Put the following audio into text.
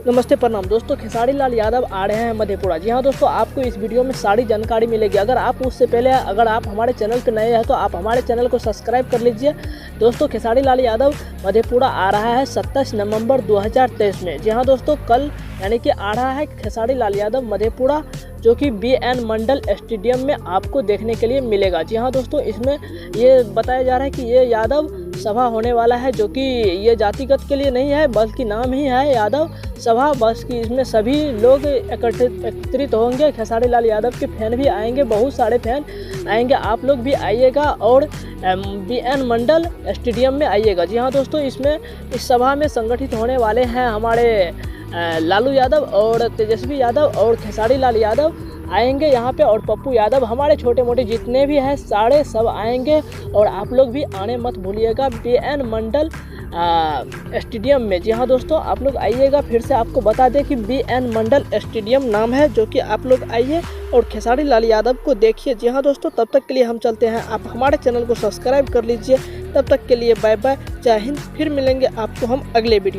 नमस्ते प्रणाम दोस्तों, खेसारी लाल यादव आ रहे हैं मधेपुरा। जी हाँ दोस्तों, आपको इस वीडियो में सारी जानकारी मिलेगी। अगर आप हमारे चैनल पर नए हैं तो आप हमारे चैनल को सब्सक्राइब कर लीजिए। दोस्तों, खेसारी लाल यादव मधेपुरा आ रहा है 27 नवंबर 2023 में। जी हाँ दोस्तों, कल यानी कि आ रहा है खेसारी लाल यादव मधेपुरा, जो कि BN मंडल स्टेडियम में आपको देखने के लिए मिलेगा। जी हाँ दोस्तों, इसमें ये बताया जा रहा है कि ये यादव सभा होने वाला है, जो कि ये जातिगत के लिए नहीं है बल्कि नाम ही है यादव सभा। बस कि इसमें सभी लोग एकत्रित होंगे। खेसारी लाल यादव के फैन भी आएंगे, बहुत सारे फैन आएंगे। आप लोग भी आइएगा और BN मंडल स्टेडियम में आइएगा। जी हाँ दोस्तों, इस सभा में संगठित होने वाले हैं हमारे लालू यादव और तेजस्वी यादव और खेसारी लाल यादव आएंगे यहाँ पे, और पप्पू यादव, हमारे छोटे मोटे जितने भी हैं सारे सब आएंगे। और आप लोग भी आने मत भूलिएगा BN मंडल स्टेडियम में। जी हाँ दोस्तों, आप लोग आइएगा। फिर से आपको बता दें कि BN मंडल स्टेडियम नाम है, जो कि आप लोग आइए और खेसारी लाल यादव को देखिए। जी हाँ दोस्तों, तब तक के लिए हम चलते हैं। आप हमारे चैनल को सब्सक्राइब कर लीजिए। तब तक के लिए बाय बाय, जय हिंद। फिर मिलेंगे आपको हम अगले वीडियो।